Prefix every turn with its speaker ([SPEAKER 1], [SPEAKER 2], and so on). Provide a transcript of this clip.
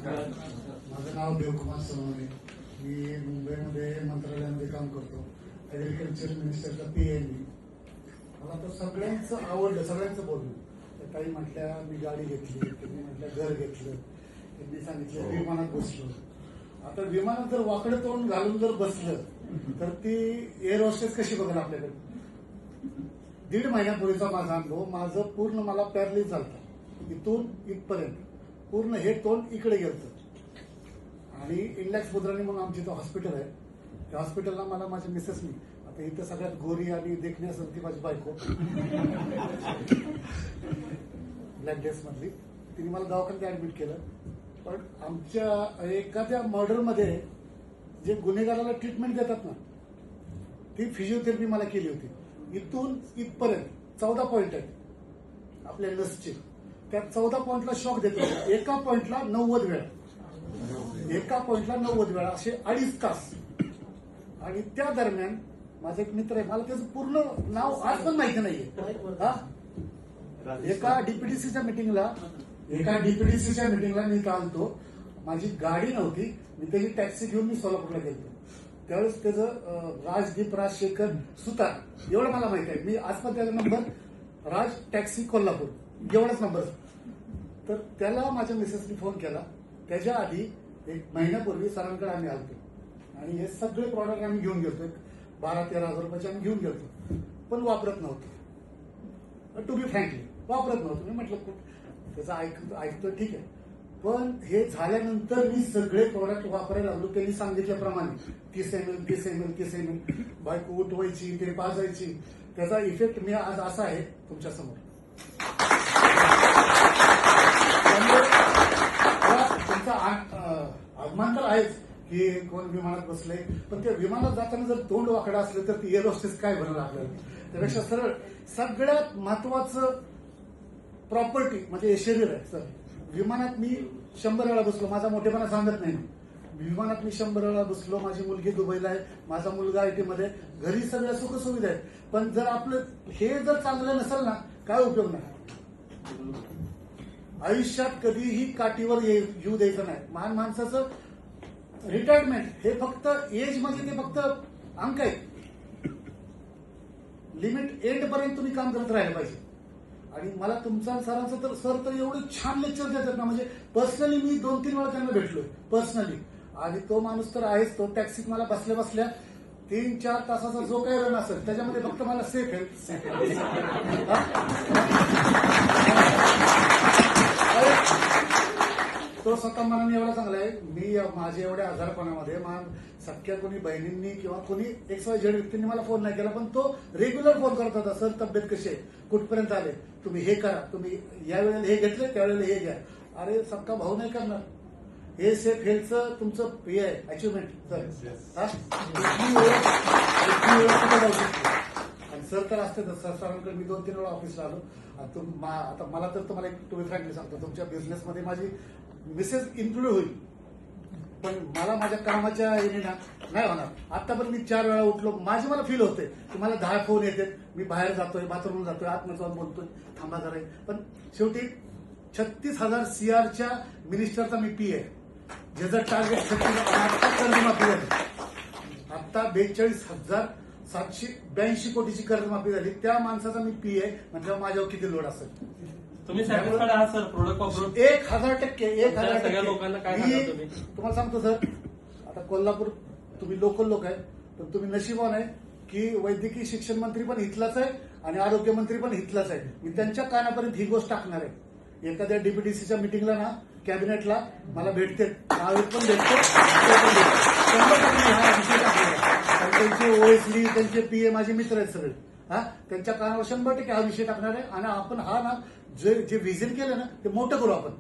[SPEAKER 1] माझं नाव देवकुमार सोनवणे. मी मुंबईमध्ये मंत्रालयामध्ये काम करतो. ऍग्रिकल्चर मिनिस्टरचा पीए मी. मला तर सगळ्यांचं आवडलं, सगळ्यांचं बोलणं. तर काही म्हटल्या मी गाडी घेतली, त्यांनी म्हटलं घर घेतलं, त्यांनी सांगितलं विमानात बसलो. आता विमानात जर वाकडं तोंड घालून जर बसलं तर ती एअर होस्टेस कशी बघेल आपल्याकडे. 1.5 महिन्यापूर्वीचा माझा अनुभव. माझं पूर्ण मला पॅरलिस झालं इथून इथपर्यंत. पूर्ण हे तोंड इकडे गेलं आणि इंडॅक्स मुद्राने मग आमची इथं हॉस्पिटल आहे. त्या हॉस्पिटलला मला माझ्या मिसेसनी, आता इथं सगळ्यात गोरी आणि देखण्यासारखी माझी बायको ब्लॅक ड्रेस मधली, तिने मला दवाखान्यात ऍडमिट केलं. पण आमच्या एखाद्या मर्डरमध्ये जे गुन्हेगाराला ट्रीटमेंट देतात ना, ती फिजिओथेरपी मला केली होती. इथून इथपर्यंत 14 पॉईंट आहेत आपल्या नसचे. त्या 14 पॉईंटला शॉक देतो. एका पॉईंटला 90 वेळा, एका पॉईंटला 90 वेळा, असे 2.5 तास. आणि त्या दरम्यान माझा एक मित्र आहे, मला त्याचं पूर्ण नाव आज पण माहिती नाहीये. एका डीपीडीसीच्या मिटिंगला मी चालतो. माझी गाडी नव्हती, मी त्याची टॅक्सी घेऊन मी सोलापूरला गेलो. त्यावेळेस त्याचं राजदीप राजशेखर सुतार एवढं मला माहिती आहे. मी आज पण त्याचा नंबर राज टॅक्सी कोल्हापूर एवढाच नंबर. तर त्याला माझ्या मिसेसनी फोन केला. त्याच्या आधी 1 महिन्यापूर्वी सरांकडे आम्ही आलतो आणि हे सगळे प्रॉडक्ट आम्ही घेऊन गेलो. 12-13 हजार रुपयाचे आम्ही घेऊन गेलो, पण वापरत नव्हतो. टू बी फ्रँकली वापरत नव्हतो. मी म्हटलं त्याचं ऐकतो ठीक आहे, पण हे झाल्यानंतर मी सगळे प्रोडक्ट वापरायला लागलो त्यांनी सांगितल्याप्रमाणे. 30 ml बायको उठवायची, ते पाजायची. त्याचा इफेक्ट मी आज असा आहे तुमच्यासमोर. तुमचा अभिमान तर आहेच की कोण विमानात बसले, पण त्या विमानात जाताना जर तोंड वाकडं असलं तर ती एअर होस्टेस काय बनवलं आपल्याला. त्यापेक्षा सरळ सगळ्यात महत्वाचं प्रॉपर्टी म्हणजे हे शरीर आहे. सर विमानात मी 100 वेळा बसलो. माझा मोठेपणा सांगत नाही. विमानात मी 100 वेळा बसलो. माझी मुलगी दुबईला आहे, माझा मुलगा आयटी मध्ये. घरी सगळ्या सुखसुविधा आहेत, पण जर आपलं हे जर चांगलं नसेल ना, काय उपयोग नाही. आयुष्यात कधीही काठीवर येऊ द्यायचं नाही. महान माणसाचं रिटायरमेंट हे फक्त एज मध्ये ते फक्त अंक आहे. लिमिट एंड पर्यंत तुम्ही काम करत राहिलं पाहिजे. आणि मला तुमचा सरांचं तर सर तर एवढं छान लेक्चर देतात ना, म्हणजे पर्सनली मी 2-3 वेळा त्यांना भेटलोय पर्सनली. आणि तो माणूस तर आहेच. तो टॅक्सीत मला बसल्या बसल्या 3-4 तासाचा जो काही रन असेल त्याच्यामध्ये फक्त मला सेफ आहे. तो स्वतः मनाने एवढा चांगला आहे. मी माझ्या एवढ्या आजारपणामध्ये सख्या कोणी बहिणींनी किंवा कोणी XYZ व्यक्तींनी मला फोन नाही केला, पण तो रेग्युलर फोन करत होता. सर तब्येत कशी आहे, कुठपर्यंत आले, तुम्ही हे करा, तुम्ही या वेळेला हे घेतले, त्यावेळेला हे घ्या. अरे सक्का भाऊ नाही करणार. हे सेफ हेल्थचं तुमचं हे आहे अचिव्हमेंट. आणि सर तर असते सरांकडे मी 2-3 वेळा ऑफिसला आलो. आता मला तर तुम्हाला एक टू बी फ्रँकली सांगतो, तुमच्या बिझनेसमध्ये माझी मिसेस इन्क्लूड होईल, पण मला माझ्या कामाच्या नाही होणार. आतापर्यंत मी 4 वेळा उठलो. मला फील होते की मला 10 फोन येते, मी बाहेर जातोय, बाथरूमला जातोय, आतमध्ये जाऊन बोलतोय, थांबा जरा. पण शेवटी 36,000 CRच्या मिनिस्टरचा मी पी आहे, ज्याचं टार्गेट 36,000 कर्जमाफी झाली. आता 42,782 कोटीची कर्जमाफी झाली. त्या माणसाचा मी पी आहे म्हणजे माझ्यावर किती लोड असेल.
[SPEAKER 2] तुम्ही सॅटिस्फाईड आहात सर प्रोडक्ट वापरून?
[SPEAKER 1] 1000%
[SPEAKER 2] लोकांना काय सांगा तुम्ही?
[SPEAKER 1] तुम्हाला सांगतो सर, आता कोल्हापूर तुम्ही लोकल लोक आहे, पण तुम्ही नशिबान आहे की वैद्यकीय शिक्षण मंत्री पण इथलाच आहे आणि आरोग्य मंत्री पण इथलाच आहे. मी त्यांच्या कानापर्यंत ही गोष्ट टाकणार आहे. एखाद्या डीपीडीसीच्या मिटिंगला ना, कॅबिनेटला मला भेटते, नावेत पण भेटतो, हा विषय टाकणार. त्यांचे ओएसडी, त्यांचे पीए माझे मित्र आहेत सगळे. त्यांच्या कानावर 100% हा विषय टाकणार आहे. आणि आपण हा ना जे व्हिजन केलं ना ते मोठं करू आपण.